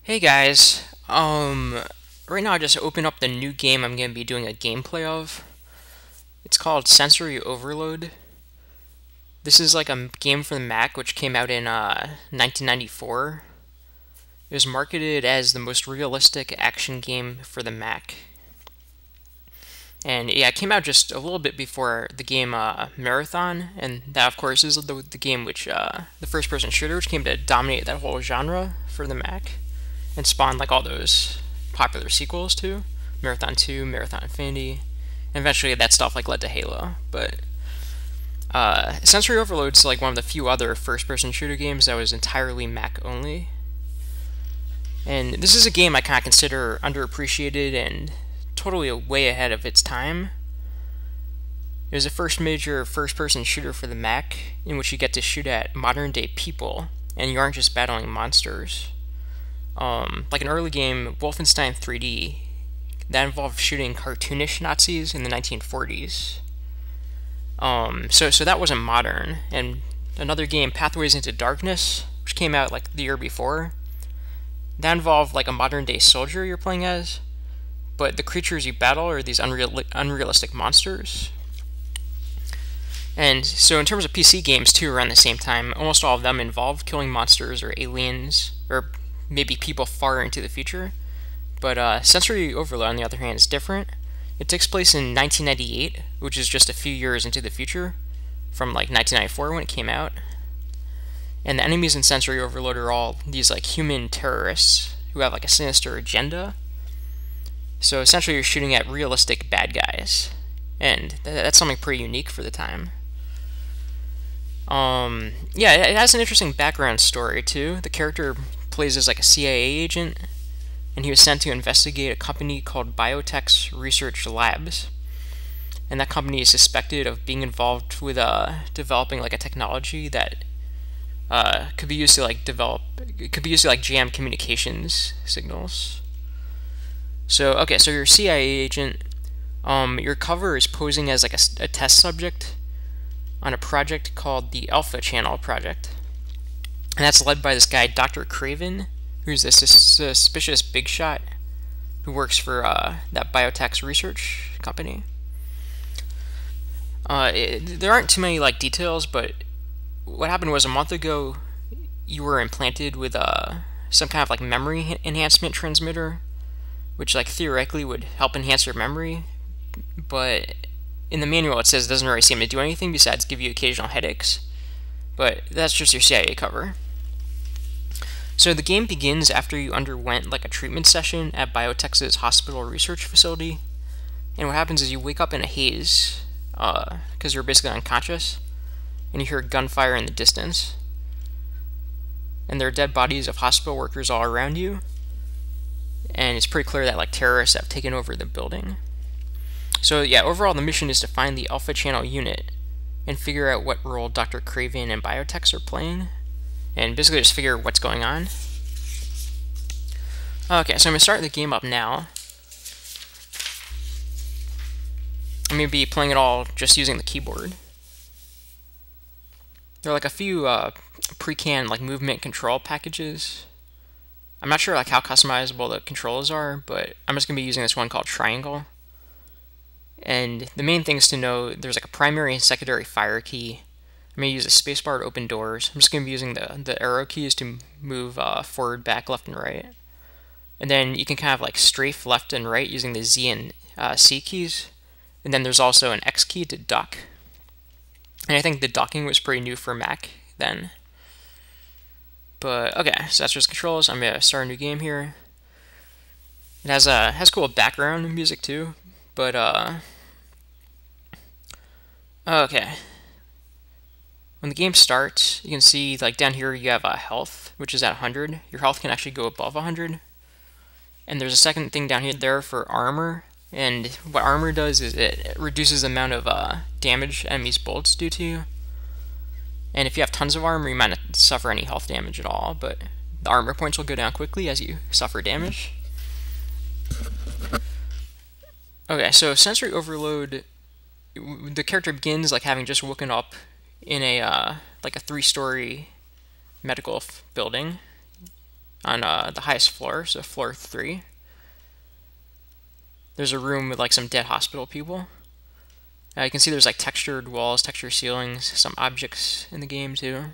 Hey guys, right now I just opened up the new game I'm going to be doing a gameplay of. It's called Sensory Overload. This is like a game for the Mac which came out in 1994. It was marketed as the most realistic action game for the Mac. And yeah, it came out just a little bit before the game Marathon, and that of course is the game which, the first person shooter which came to dominate that whole genre for the Mac. And spawned like all those popular sequels too, Marathon 2, Marathon Infinity, and eventually that stuff like led to Halo. But Sensory Overload's like one of the few other first-person shooter games that was entirely Mac only. And this is a game I kind of consider underappreciated and totally way ahead of its time. It was the first major first-person shooter for the Mac in which you get to shoot at modern-day people, and you aren't just battling monsters. Like an early game, Wolfenstein 3D, that involved shooting cartoonish Nazis in the 1940s. So that wasn't modern. And another game, Pathways into Darkness, which came out like the year before, that involved like a modern day soldier you're playing as, but the creatures you battle are these unrealistic monsters. And so in terms of PC games too, around the same time, almost all of them involved killing monsters or aliens, or maybe people far into the future. But Sensory Overload, on the other hand, is different. It takes place in 1998, which is just a few years into the future, from like 1994 when it came out. And the enemies in Sensory Overload are all these like human terrorists who have like a sinister agenda. So essentially you're shooting at realistic bad guys. And that's something pretty unique for the time. Yeah, it has an interesting background story too. The character plays as like a CIA agent, and he was sent to investigate a company called Biotech's Research Labs. And that company is suspected of being involved with developing like a technology that could be used to like jam communications signals. So okay, so you're a CIA agent. Your cover is posing as like a test subject on a project called the Alpha Channel Project. And that's led by this guy, Dr. Craven, who's a suspicious big shot who works for that Biotech's research company. There aren't too many like details, but what happened was a month ago you were implanted with some kind of like memory enhancement transmitter, which like theoretically would help enhance your memory, but in the manual it says it doesn't really seem to do anything besides give you occasional headaches. But that's just your CIA cover. So the game begins after you underwent like a treatment session at Biotech's hospital research facility, and what happens is you wake up in a haze because you're basically unconscious, and you hear gunfire in the distance, and there are dead bodies of hospital workers all around you, and it's pretty clear that like terrorists have taken over the building. So yeah, overall the mission is to find the Alpha Channel unit and figure out what role Dr. Craven and Biotechs are playing, and basically just figure what's going on. Okay, so I'm going to start the game up now. I'm going to be playing it all just using the keyboard. There are like a few pre-canned like movement control packages. I'm not sure like how customizable the controls are, but I'm just going to be using this one called Triangle. And the main things to know, there's like a primary and secondary fire key. I'm going to use a spacebar to open doors. I'm just going to be using the arrow keys to move forward, back, left, and right. And then you can kind of like strafe left and right using the Z and C keys. And then there's also an X key to duck. And I think the ducking was pretty new for Mac then. But okay, so that's just controls. I'm going to start a new game here. It has cool background music too. But okay. When the game starts, you can see like down here you have health, which is at 100. Your health can actually go above 100. And there's a second thing down here there for armor. And what armor does is it reduces the amount of damage enemies' bullets do to you. And if you have tons of armor, you might not suffer any health damage at all, but the armor points will go down quickly as you suffer damage. Okay, so Sensory Overload, the character begins like having just woken up in a like a 3-story medical building. on the highest floor, so floor 3. There's a room with like some dead hospital people. You can see there's like textured walls, textured ceilings, some objects in the game too.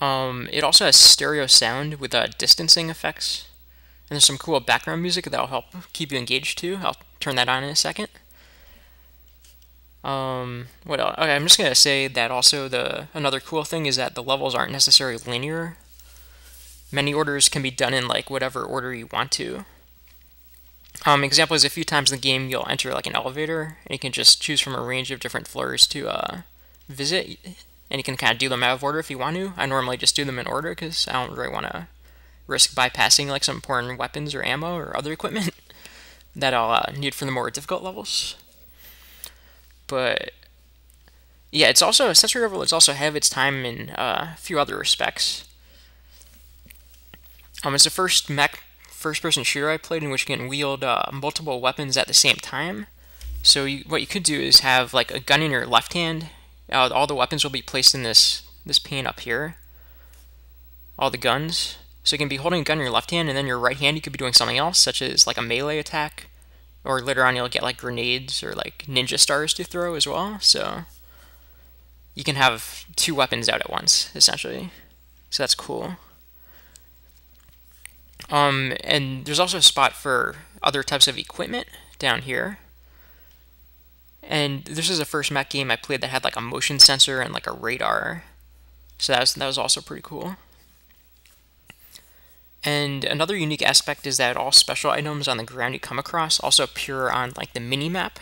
It also has stereo sound with distancing effects. And there's some cool background music that'll help keep you engaged too. I'll turn that on in a second. What else? Okay, I'm just gonna say that also another cool thing is that the levels aren't necessarily linear. Many orders can be done in like whatever order you want to. Example is a few times in the game you'll enter like an elevator and you can just choose from a range of different floors to visit, and you can kind of do them out of order if you want to. I normally just do them in order because I don't really want to risk bypassing like some important weapons or ammo or other equipment that I'll need for the more difficult levels. But yeah, it's also Sensory Overload's also ahead of its time in a few other respects. It's the first mech first-person shooter I played in which you can wield multiple weapons at the same time. So what you could do is have like a gun in your left hand. All the weapons will be placed in this pane up here. All the guns. So you can be holding a gun in your left hand, and then your right hand you could be doing something else, such as like a melee attack. Or later on you'll get like grenades or like ninja stars to throw as well. So you can have 2 weapons out at once, essentially. So that's cool. And there's also a spot for other types of equipment down here. And this is the first mech game I played that had like a motion sensor and like a radar. So that was also pretty cool. And another unique aspect is that all special items on the ground you come across also appear on like the mini map.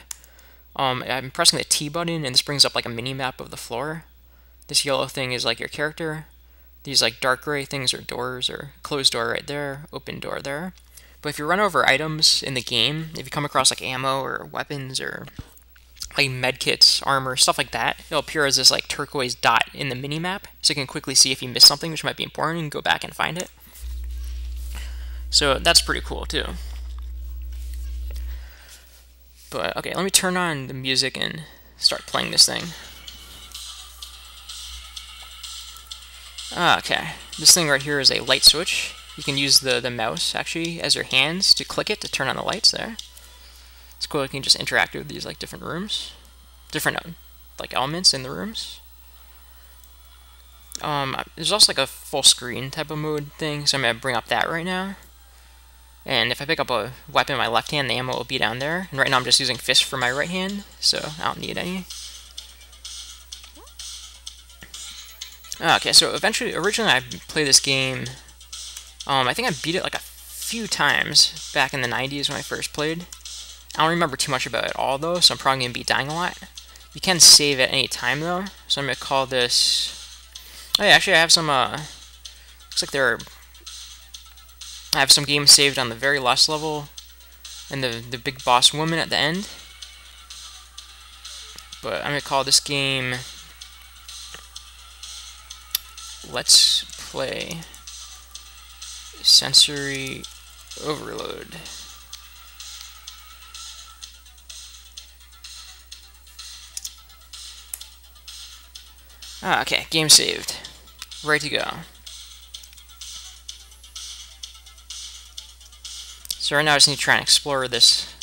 I'm pressing the T button and this brings up like a mini map of the floor. This yellow thing is like your character. These like dark gray things are doors, or closed door right there, open door there. But if you run over items in the game, if you come across like ammo or weapons or like medkits, armor, stuff like that, it'll appear as this like turquoise dot in the mini map, so you can quickly see if you missed something which might be important and go back and find it. So that's pretty cool too. But okay, let me turn on the music and start playing this thing. Okay, this thing right here is a light switch. You can use the mouse actually as your hands to click it to turn on the lights there. It's cool. You can just interact with these like different rooms, different like elements in the rooms. There's also like a full screen type of mode thing, so I'm gonna bring up that right now. And if I pick up a weapon in my left hand, the ammo will be down there. And right now I'm just using fist for my right hand, so I don't need any. Okay, so originally I played this game, I think I beat it like a few times back in the 90s when I first played. I don't remember too much about it all though, so I'm probably going to be dying a lot. You can save at any time though, so I'm going to call this... Oh yeah, actually I have some, looks like I have some games saved on the very last level, and the big boss woman at the end. But I'm going to call this game... Let's play Sensory Overload. Okay, game saved. Ready to go. So right now I just need to try and explore this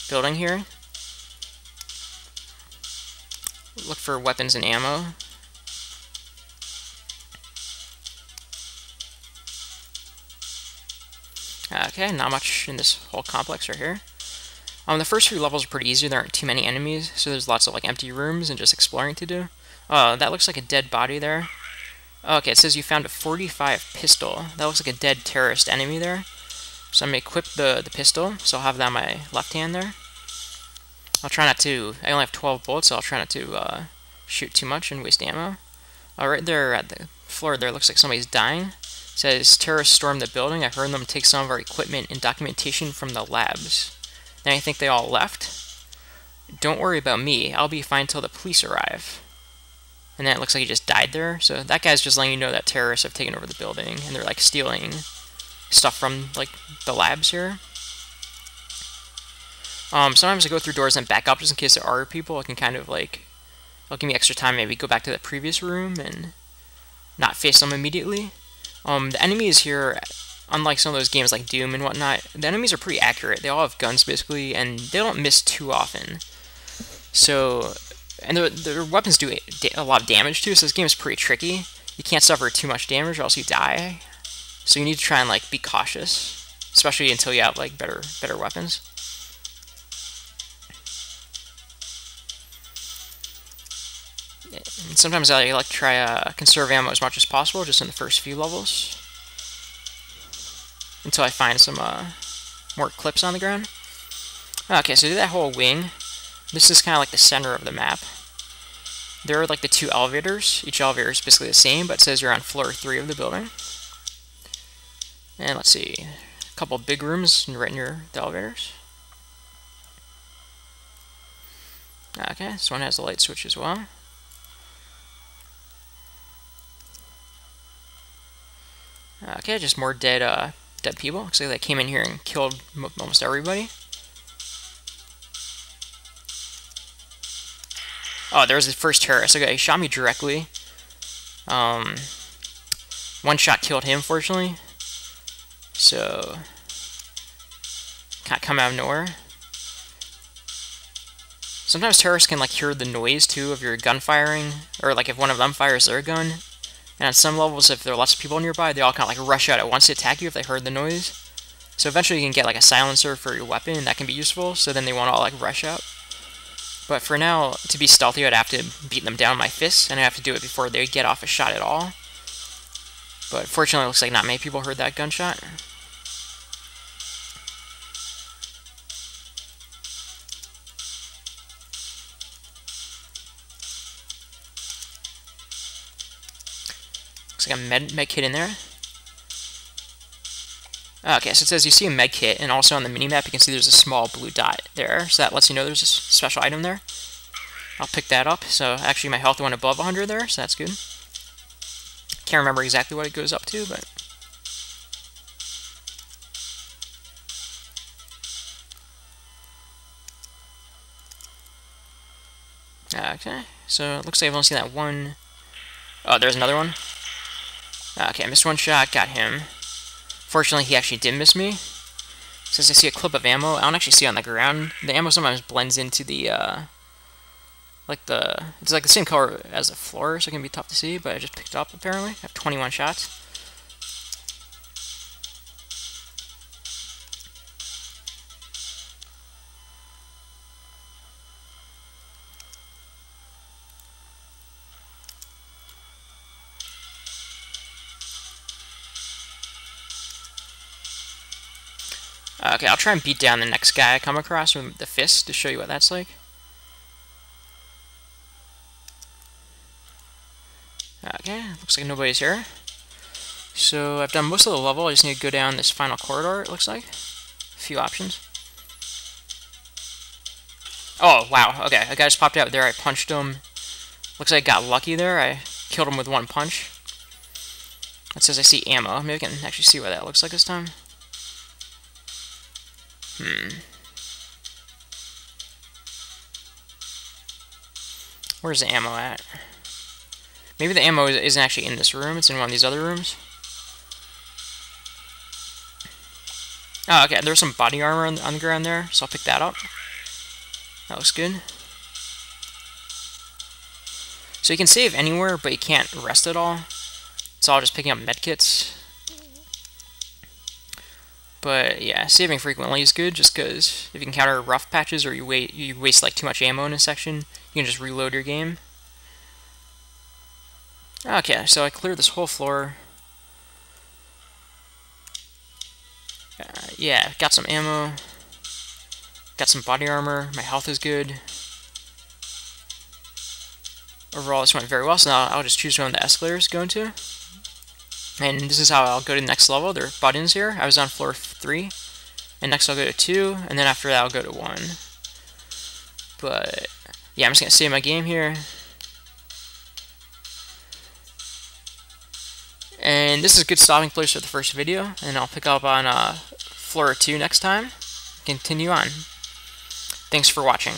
building here. Look for weapons and ammo. Okay, not much in this whole complex right here. The first few levels are pretty easy. There aren't too many enemies, so there's lots of like empty rooms and just exploring to do. Oh, that looks like a dead body there. Okay, it says you found a 45 pistol. That looks like a dead terrorist enemy there. So I'm going to equip the pistol, so I'll have that on my left hand there. I'll try not to... I only have 12 bullets, so I'll try not to shoot too much and waste ammo. Right there at the floor there looks like somebody's dying. It says, terrorists stormed the building. I heard them take some of our equipment and documentation from the labs. Then I think they all left. Don't worry about me. I'll be fine till the police arrive. And then it looks like he just died there. So that guy's just letting you know that terrorists have taken over the building and they're like stealing stuff from like the labs here. Sometimes I go through doors and back up just in case there are people. I can kind of like, it'll give me extra time, maybe go back to the previous room and not face them immediately. The enemies here, unlike some of those games like Doom and whatnot, the enemies are pretty accurate. They all have guns basically, and they don't miss too often. So, and their weapons do a lot of damage too. So this game is pretty tricky. You can't suffer too much damage, or else you die. So you need to try and like be cautious, especially until you have like better weapons. And sometimes I like to try conserve ammo as much as possible, just in the first few levels, until I find some more clips on the ground. Okay, so do that whole wing. This is kind of like the center of the map. There are like the 2 elevators. Each elevator is basically the same, but it says you're on floor 3 of the building. And let's see, a couple big rooms right near the elevators. Okay, this one has a light switch as well. Okay, just more dead people. Looks like they came in here and killed almost everybody. Oh, there's the first terrorist. Okay, he shot me directly. One shot killed him, fortunately. So, can't come out of nowhere. Sometimes terrorists can like hear the noise too of your gun firing, or like if one of them fires their gun. And on some levels, if there are lots of people nearby, they all kind of like rush out at once to attack you if they heard the noise. So eventually you can get like a silencer for your weapon, and that can be useful, so then they won't all like rush out. But for now, to be stealthy, I'd have to beat them down with my fists, and I have to do it before they get off a shot at all. But fortunately, it looks like not many people heard that gunshot. Looks like a med kit in there. Okay, so it says you see a med kit, and also on the minimap you can see there's a small blue dot there, so that lets you know there's a special item there. I'll pick that up. So actually my health went above 100 there, so that's good. Can't remember exactly what it goes up to, but... Okay, so it looks like I've only seen that one. Oh, there's another one. Okay, I missed one shot, got him. Fortunately, he actually did miss me. It says I see a clip of ammo. I don't actually see it on the ground. The ammo sometimes blends into the, it's like the same color as the floor, so it can be tough to see, but I just picked it up, apparently. I have 21 shots. Okay, I'll try and beat down the next guy I come across with the fist to show you what that's like. Okay, looks like nobody's here. So I've done most of the level, I just need to go down this final corridor, it looks like. A few options. Oh, wow, okay, a guy just popped out there, I punched him. Looks like I got lucky there, I killed him with one punch. It says I see ammo, maybe I can actually see what that looks like this time. Where's the ammo at? Maybe the ammo isn't actually in this room, it's in one of these other rooms. Oh, okay, there's some body armor on the ground there, so I'll pick that up. That looks good. So you can save anywhere, but you can't rest at all. It's all just picking up medkits. But yeah, saving frequently is good, just because if you encounter rough patches or you waste like too much ammo in a section, you can just reload your game. Okay, so I cleared this whole floor. Yeah, got some ammo. Got some body armor. My health is good. Overall, this went very well, so now I'll just choose one of the escalators to go into. And this is how I'll go to the next level. There are buttons here. I was on floor 3. And next I'll go to 2. And then after that I'll go to 1. But yeah, I'm just going to save my game here. And this is a good stopping place for the first video. And I'll pick up on floor 2 next time. Continue on. Thanks for watching.